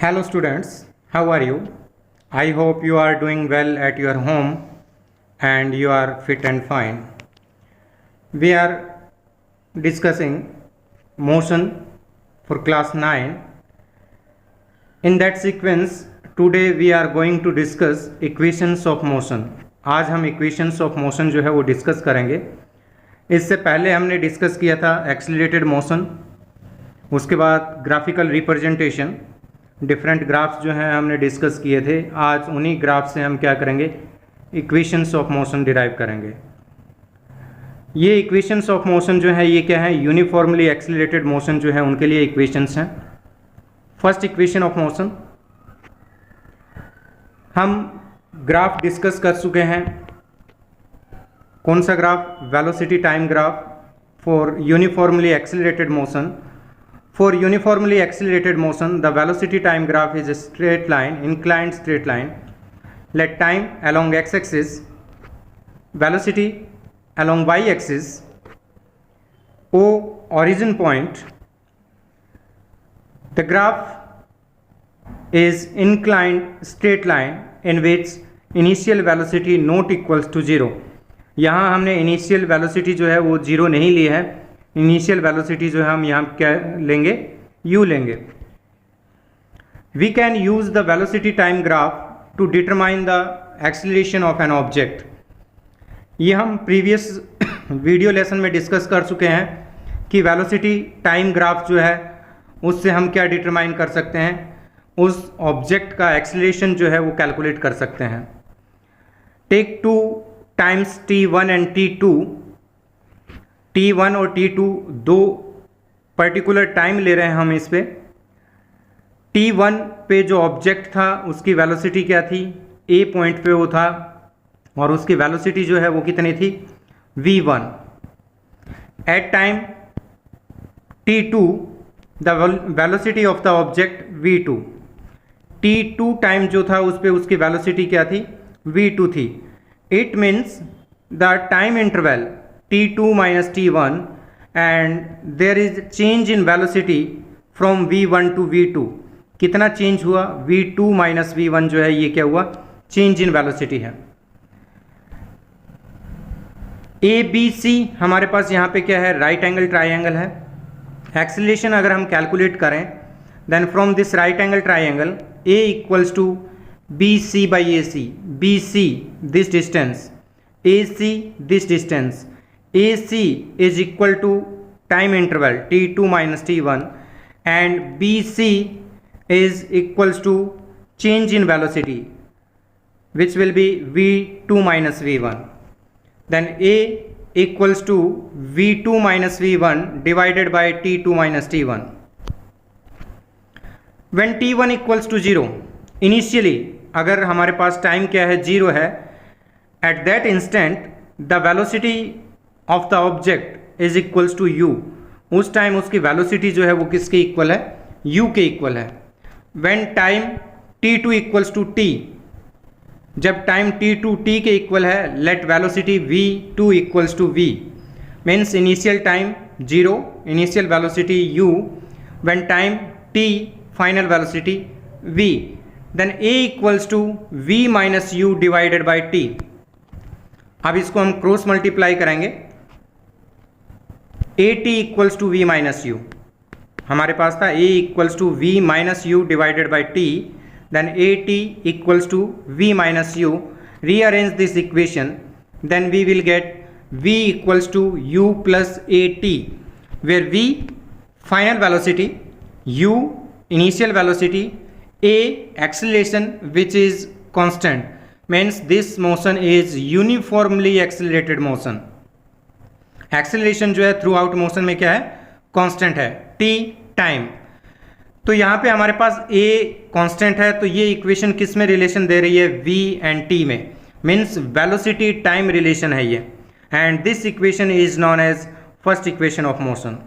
Hello students, how are you? I hope you are doing well at your home and you are fit and fine. We are discussing motion for class 9. In that sequence, today we are going to discuss equations of motion. आज हम equations of motion जो है वो discuss करेंगे. इससे पहले हमने discuss किया था एक्सीलरेटेड मोशन, उसके बाद ग्राफिकल रिप्रेजेंटेशन, डिफरेंट ग्राफ्स जो हैं हमने डिस्कस किए थे. आज उन्हीं ग्राफ से हम क्या करेंगे, इक्वेशंस ऑफ मोशन डिराइव करेंगे. ये इक्वेशंस ऑफ मोशन जो है ये क्या है, यूनिफॉर्मली एक्सीलरेटेड मोशन जो है उनके लिए इक्वेशंस हैं. फर्स्ट इक्वेशन ऑफ मोशन हम ग्राफ डिस्कस कर चुके हैं. कौन सा graph? Velocity time graph for uniformly accelerated motion. For uniformly accelerated motion, the velocity time graph is a straight line, inclined straight line. Let time along x-axis, velocity along y-axis, O origin point. The graph is inclined straight line in which initial velocity not equals to 0. यहाँ हमने initial velocity जो है वो 0 नहीं ली है. Initial velocity जो है हम यहाँ क्या लेंगे, u लेंगे. We can use the velocity time graph to determine the acceleration of an object. ये हम प्रीवियस वीडियो लेसन में डिस्कस कर चुके हैं कि वेलोसिटी टाइम ग्राफ जो है उससे हम क्या डिटरमाइन कर सकते हैं, उस ऑब्जेक्ट का एक्सीलरेशन जो है वो कैलकुलेट कर सकते हैं. Take 2 times t1 and t2. t1 और t2 दो पर्टिकुलर टाइम ले रहे हैं हम इस पे. t1 पे जो ऑब्जेक्ट था उसकी वेलोसिटी क्या थी, a पॉइंट पे वो था और उसकी वेलोसिटी जो है वो कितनी थी, v1. At time t2 the velocity of the object v2. t2 time जो था उस पे उसकी वेलोसिटी क्या थी, v2 थी. It means the time interval t2 minus t1 and there is change in velocity from v1 to v2. कितना change हुआ, v2 minus v1 जो है ये क्या हुआ, चेंज इन वेलोसिटी है. ए बी सी हमारे पास यहाँ पे क्या है, राइट एंगल ट्राइंगल है. एक्सीलरेशन अगर हम कैलकुलेट करें then from this right angle triangle A equals to B C by A C. B C this distance, A C this distance. AC is equal to time interval t2 minus t1 and BC is equals to change in velocity which will be v2 minus v1. Then A equals to v2 minus v1 divided by t2 minus t1. When t1 equals to 0, initially अगर हमारे पास time क्या है, 0 है, at that instant the velocity of the object is equals to u. उस time उसकी velocity जो है वो किसके इक्वल है, u के इक्वल है. When time t2 equals to t, जब टाइम t2 t के इक्वल है, let velocity v2 equals to v. Means initial time 0, initial velocity u, when time t final velocity v. Then a equals to v minus u divided by t. अब इसको हम cross multiply करेंगे. at equals to V minus U हमारे पास था, a equals to V minus U divided by T. Then at equals to V minus U. Rearrange this equation then we will get v equals to u plus at, where v final velocity, u initial velocity, a acceleration which is constant. Means this motion is uniformly accelerated motion. Acceleration जो है through out motion में क्या है, constant है. t time, तो यहाँ पे हमारे पास a कांस्टेंट है, तो ये इक्वेशन किस में रिलेशन दे रही है, v एंड t में. मीन्स वेलोसिटी टाइम रिलेशन है ये. And this equation is known as first equation of motion.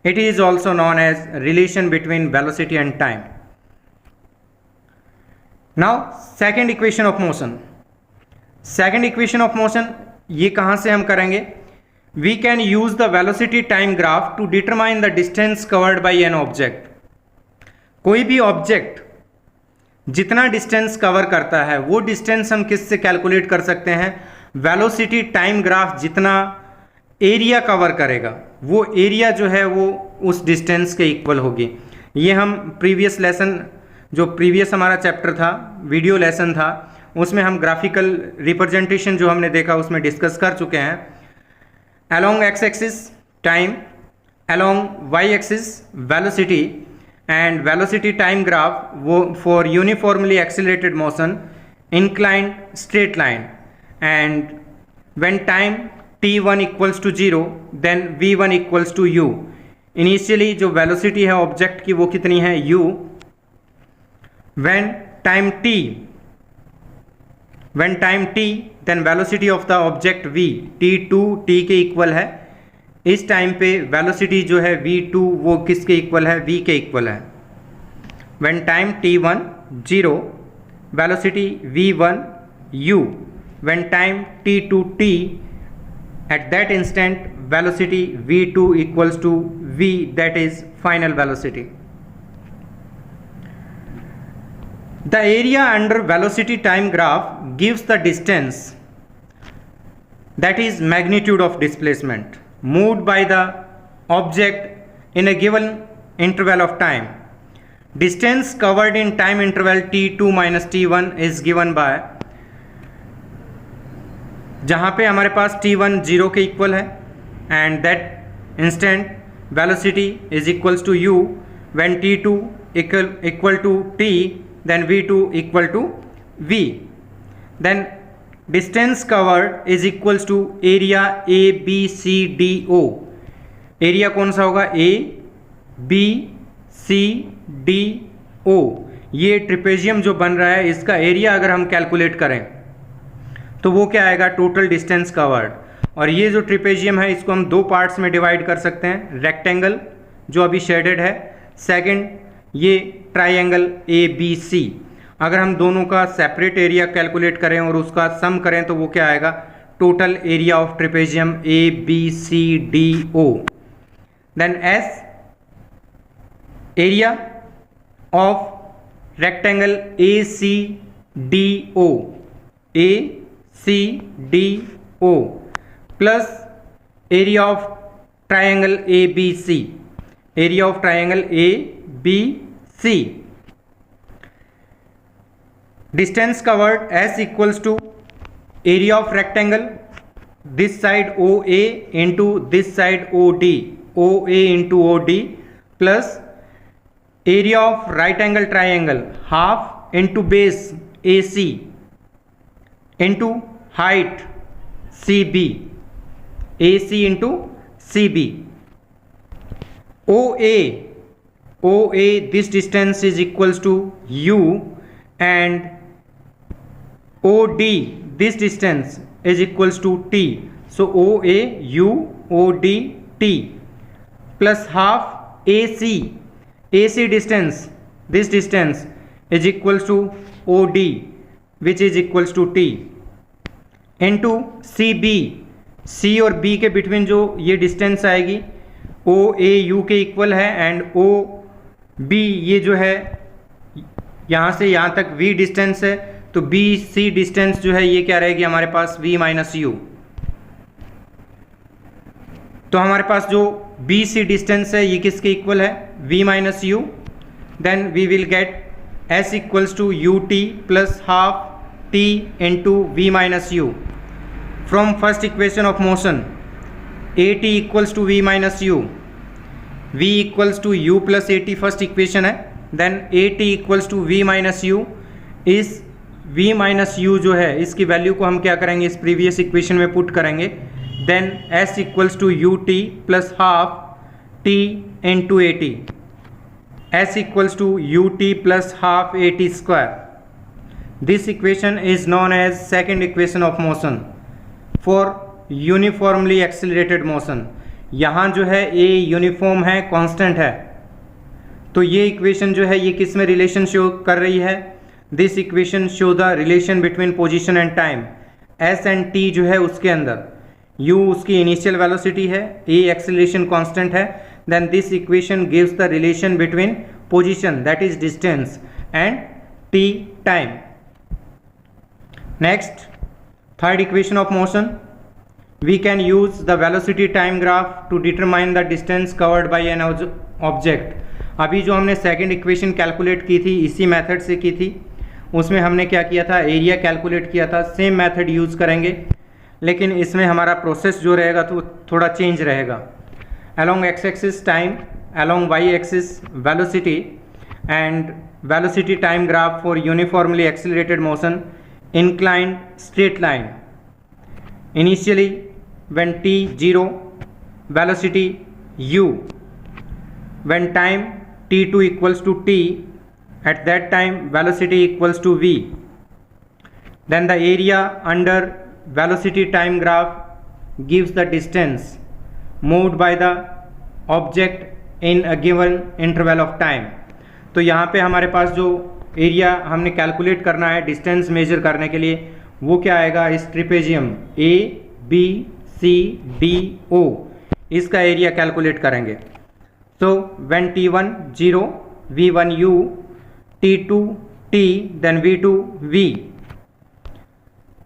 It is also known as relation between velocity and time. Now second equation of motion. Second equation of motion ये कहाँ से हम करेंगे, we can use the velocity time graph to determine the distance covered by an object. कोई भी object जितना distance cover करता है वो डिस्टेंस हम किससे कैलकुलेट कर सकते हैं, वेलोसिटी टाइम ग्राफ जितना एरिया कवर करेगा वो एरिया जो है वो उस डिस्टेंस के इक्वल होगी। ये हम प्रीवियस लेसन, जो प्रीवियस हमारा चैप्टर था, वीडियो लेसन था, उसमें हम ग्राफिकल रिप्रेजेंटेशन जो हमने देखा उसमें डिस्कस कर चुके हैं। Along X axis time, along Y axis velocity, and velocity time graph वो for uniformly accelerated motion inclined straight line, and when time t1 equals to 0 then v1 equals to u। Initially जो velocity है object की वो कितनी है, u। when time t then velocity of the object v, t2 t के equal है। इस time पे वेलोसिटी जो है v2 वो किसके इक्वल है, v के इक्वल है। when time t1 0 velocity v1 u, when time t2 t, at that instant velocity v2 equals to v, that is final velocity। The area under velocity time graph gives the distance, that is magnitude of displacement moved by the object in a given interval of time। Distance covered in time interval t2 minus t1 is given by, जहाँ पे हमारे पास t1 0 के equal है and that instant velocity is equals to u, when t2 equal to t then v2 equal to v, then distance covered is equals to area a b c d o। Area कौन सा होगा, a b c d o। ये trapezium जो बन रहा है इसका area अगर हम कैलकुलेट करें तो वो क्या आएगा, टोटल डिस्टेंस कवर्ड। और ये जो ट्रिपेजियम है इसको हम दो पार्ट्स में डिवाइड कर सकते हैं, रेक्टेंगल जो अभी शेडेड है, सेकंड ये ट्राइंगल ए बी सी। अगर हम दोनों का सेपरेट एरिया कैलकुलेट करें और उसका सम करें तो वो क्या आएगा, total area of trapezium A B C D O. Then S area of rectangle A C D O, A C D O, plus area of triangle A B C, area of triangle A B C. Distance covered S equals to area of rectangle this side O A into this side O D, O A into O D, plus area of right angle triangle half into base A C into height C B, A C into C B. O A this distance is equals to u, and OD this distance is equals to t, so OA u OD t, plus half AC distance, this distance is equals to OD which is equals to t, into CB, C और B के between जो ये distance आएगी ओ ए you के equal है, and O B ये जो है यहाँ से यहाँ तक v डिस्टेंस है, तो बी सी डिस्टेंस जो है ये क्या रहेगी हमारे पास, v माइनस यू। तो हमारे पास जो बी सी डिस्टेंस है ये किसके इक्वल है, v minus U. Then we will get s equals to U T plus half t into V minus U. From first equation of motion at equals to v minus u, v equals to u plus at first equation है। Then at equals to v minus u, इस v minus u जो है इसकी value को हम क्या करेंगे, इस प्रीवियस इक्वेशन में पुट करेंगे। Then s equals to ut plus half t into at, s equals to ut plus half at square। This equation is known as second equation of motion for uniformly accelerated motion. यहाँ जो है a uniform है, constant है, तो ये equation जो है ये किस में रिलेशन शो कर रही है, this equation show the relation between position and time. S and T जो है उसके अंदर यू उसकी इनिशियल वेलोसिटी है, ए एक्सिलरेशन कांस्टेंट है, then this equation gives the relation between position that is distance and t time. Next, third equation of motion. We can use the velocity time graph to determine the distance covered by an object. अभी जो हमने second equation calculate की थी इसी method से की थी, उसमें हमने क्या किया था, एरिया कैलकुलेट किया था. सेम मेथड यूज़ करेंगे, लेकिन इसमें हमारा प्रोसेस जो रहेगा तो थोड़ा चेंज रहेगा. along x axis time, along y axis velocity, and velocity time graph for uniformly accelerated motion, inclined straight line. Initially when t 0, velocity u. When time t2 equals to t, at that time velocity equals to v. Then the area under velocity time graph gives the distance moved by the object in a given interval of time. तो यहाँ पे हमारे पास जो area हमने calculate करना है distance measure करने के लिए, वो क्या आएगा, इस trapezium A B C D O, इसका एरिया कैलकुलेट करेंगे. So when t1 0, v1 u, t2 t, then v2 v.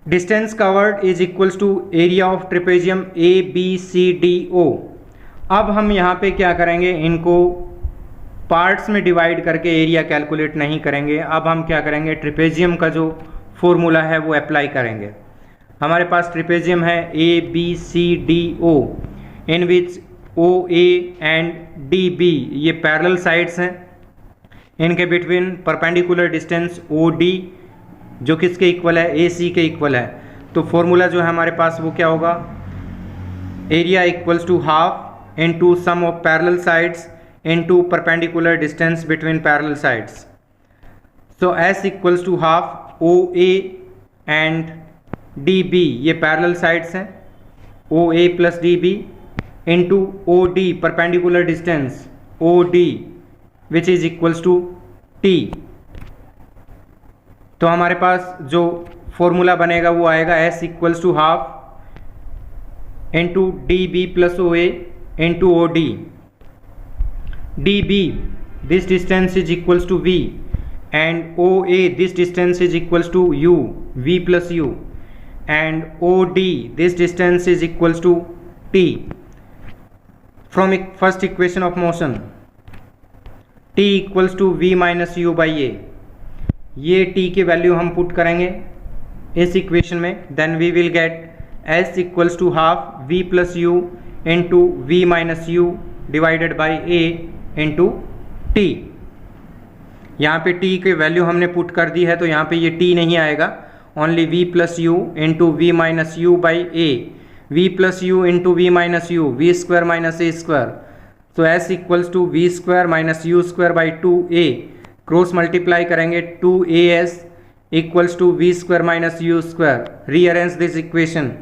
Distance covered is equals to area of trapezium a b c d o. अब हम यहाँ पे क्या करेंगे, इनको parts में डिवाइड करके एरिया कैलकुलेट नहीं करेंगे. अब हम क्या करेंगे, ट्रिपेजियम का जो फॉर्मूला है वो अप्लाई करेंगे. हमारे पास ट्रिपेजियम है A B C D O, in which O A and D B ये पैरेलल साइड्स हैं. इनके between perpendicular distance O D जो किसके इक्वल है, ए सी के इक्वल है. तो फॉर्मूला जो है हमारे पास वो क्या होगा, area equals to half into sum of parallel sides into perpendicular distance between parallel sides. So S equals to half O A and D B ये पैरेलल साइड्स हैं, O A plus D B into O D perpendicular distance O D which is equals to T. तो हमारे पास जो formula बनेगा वो आएगा S equals to half into D B plus O A into O D. D B this distance is equals to V and O A this distance is equals to U V plus U and OD this distance is equals to T. From first equation of motion, T equals to V minus U by A. ये T की value हम put करेंगे इस equation में, then we will get S equals to half V plus U into V minus U divided by A into T. यहाँ पे T की value हमने पुट कर दी है तो यहाँ पे ये T नहीं आएगा, only v plus u into v minus u by a, v plus u into v minus u, v square minus a square. So s equals to v square minus u square by 2a. Cross multiply करेंगे 2as equals to v square minus u square. Rearrange this equation.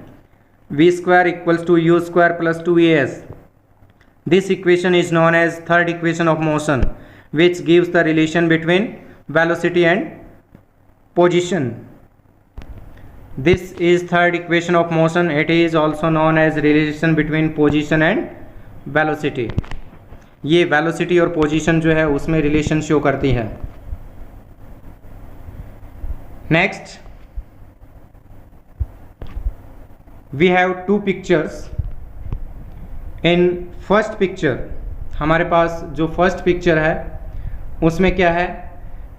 v square equals to u square plus 2as. This equation is known as third equation of motion, which gives the relation between velocity and position. This is third equation of motion. It is also known as relation between position and velocity. ये velocity और position जो है उसमें relation show करती है. Next, we have two pictures. In first picture, हमारे पास जो first picture है उसमें क्या है,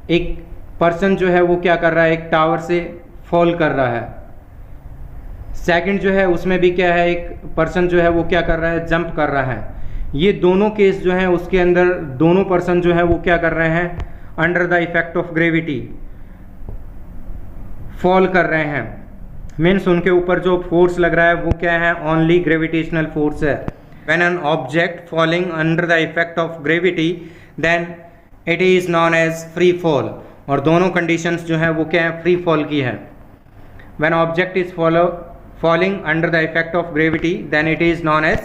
एक person जो है वो क्या कर रहा है, एक टावर से फॉल कर रहा है. सेकंड जो है उसमें भी क्या है, एक पर्सन जो है वो क्या कर रहा है, जंप कर रहा है. ये दोनों केस जो हैं उसके अंदर दोनों पर्सन जो है वो क्या कर रहे हैं, under the effect of gravity fall कर रहे हैं. मीन्स उनके ऊपर जो फोर्स लग रहा है वो क्या है, ओनली ग्रेविटेशनल फोर्स है. When an object falling under the effect of gravity then it is known as free fall. और दोनों कंडीशंस जो है वो क्या है, फ्री फॉल की है. When object is falling under the effect of gravity, then it is known as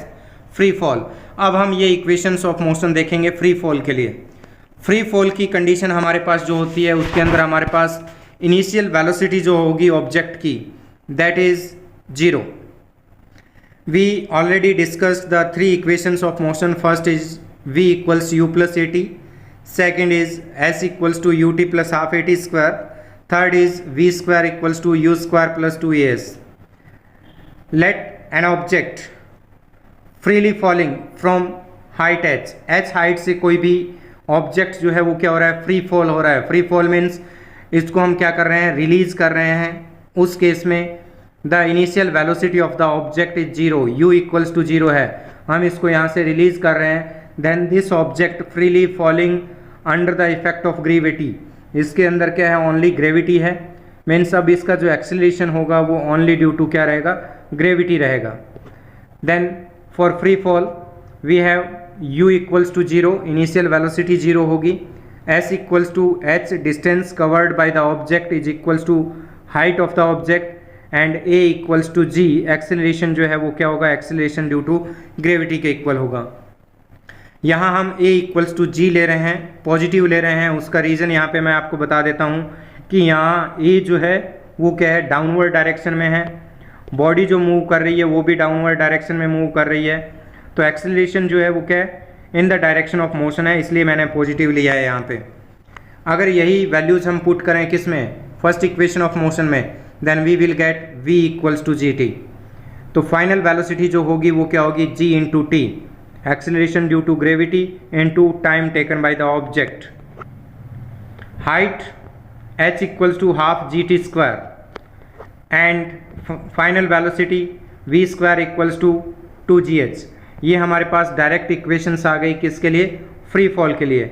free fall. अब हम ये equations of motion देखेंगे free fall के लिए. free fall की condition हमारे पास जो होती है उसके अंदर हमारे पास initial velocity जो होगी object की, that is 0. We already discussed the three equations of motion. First is v equals u plus at. second is s equals to ut plus half at square, third is v square equals to u square plus 2as. Let an object freely falling from height h height से कोई भी object जो है वो क्या हो रहा है, फ्री फॉल हो रहा है. फ्री फॉल मीन्स इसको हम क्या कर रहे हैं, रिलीज कर रहे हैं. उस केस में the initial velocity of the object is 0, u equals to 0 है, हम इसको यहाँ से रिलीज कर रहे हैं. Then this object freely falling under the effect of gravity, इसके अंदर क्या है, ओनली ग्रेविटी है. मीन्स अब इसका जो एक्सेलरेशन होगा वो ओनली ड्यू टू क्या रहेगा, ग्रेविटी रहेगा. Then for free fall we have u equals to 0, initial velocity 0 होगी. s equals to h, distance covered by the object is equals to height of the object, and a equals to g, acceleration जो है वो क्या होगा, acceleration due to gravity के equal होगा. यहाँ हम a इक्वल्स टू g ले रहे हैं, पॉजिटिव ले रहे हैं. उसका रीज़न यहाँ पे मैं आपको बता देता हूँ कि यहाँ a जो है वो क्या है, डाउनवर्ड डायरेक्शन में है. बॉडी जो मूव कर रही है वो भी डाउनवर्ड डायरेक्शन में मूव कर रही है. तो एक्सेलरेशन जो है वो क्या है, in the direction of motion है, इसलिए मैंने पॉजिटिव लिया है यहाँ पे. अगर यही वैल्यूज हम पुट करें किस में, फर्स्ट इक्वेशन ऑफ मोशन में, then we will get v equals to gt. तो फाइनल वेलोसिटी जो होगी वो क्या होगी, g into T, acceleration due to gravity into time taken by the object. Height h equals to half gt square, and final velocity v square equals to 2gh. ये हमारे पास direct equations आ गई किसके लिए, फ्री फॉल के लिए.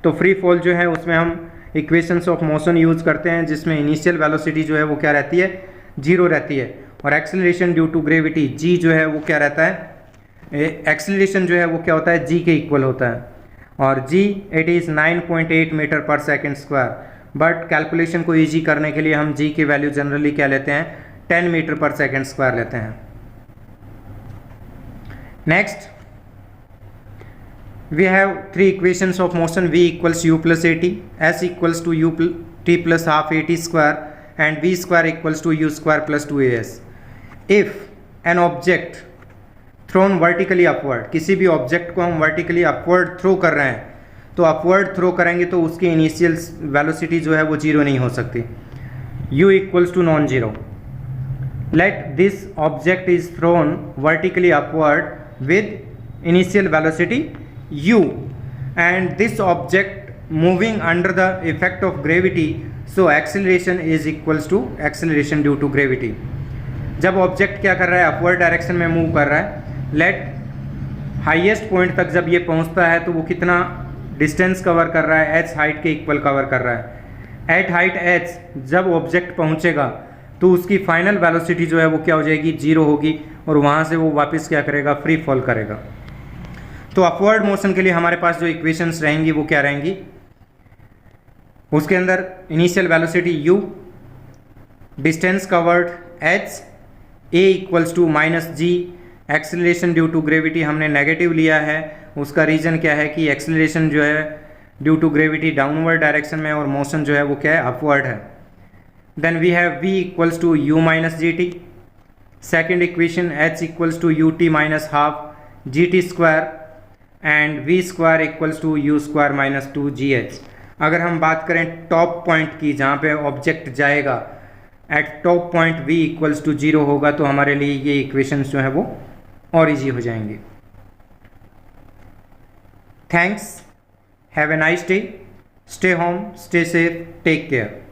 तो free fall जो है उसमें हम इक्वेशंस ऑफ मोशन यूज़ करते हैं, जिसमें इनिशियल वेलोसिटी जो है वो क्या रहती है, 0 रहती है, और acceleration due to gravity g जो है वो क्या रहता है, एक्सेलरेशन जो है वो क्या होता है, g के इक्वल होता है. और g इट इज़ 9.8 मीटर पर सेकेंड स्क्वायर. बट कैलकुलेशन को ईजी करने के लिए हम g की वैल्यू जनरली क्या लेते हैं, 10 मीटर पर सेकेंड स्क्वायर लेते हैं. Next, we have three equations of motion: v equals u plus at, s equals to u t plus half at square, and v square equals to u square plus 2as. If an object thrown vertically upward, किसी भी object को हम vertically upward throw कर रहे हैं, तो upward throw करेंगे तो उसकी इनिशियल वेलोसिटी जो है वो 0 नहीं हो सकती. u equals to non zero. Let this object is thrown vertically upward with initial velocity u, and this object moving under the effect of gravity, so acceleration is equals to acceleration due to gravity. जब object क्या कर रहा है, upward direction में move कर रहा है, late highest point तक जब ये पहुंचता है तो वो कितना डिस्टेंस कवर कर रहा है, h हाइट के इक्वल कवर कर रहा है. एट हाइट h जब ऑब्जेक्ट पहुंचेगा तो उसकी फाइनल वेलोसिटी जो है वो क्या हो जाएगी, 0 होगी, और वहाँ से वो वापस क्या करेगा, फ्री फॉल करेगा. तो अपवर्ड मोशन के लिए हमारे पास जो इक्वेशंस रहेंगी वो क्या रहेंगी, उसके अंदर initial velocity u, distance covered h, a equals to minus g, acceleration due to gravity हमने नेगेटिव लिया है. उसका रीज़न क्या है कि एक्सेलरेशन जो है due to gravity downward direction में, और मोशन जो है वो क्या है, अपवर्ड है. Then we have v equals to u minus gt. Second equation h equals to ut minus half gt square, and v square equals to u square minus 2gh. अगर हम बात करें टॉप पॉइंट की, जहाँ पे object जाएगा, at top point v equals to 0 होगा, तो हमारे लिए ये इक्वेशंस जो है वो और ईजी हो जाएंगे. Thanks, have a nice day, stay home, stay safe, take care.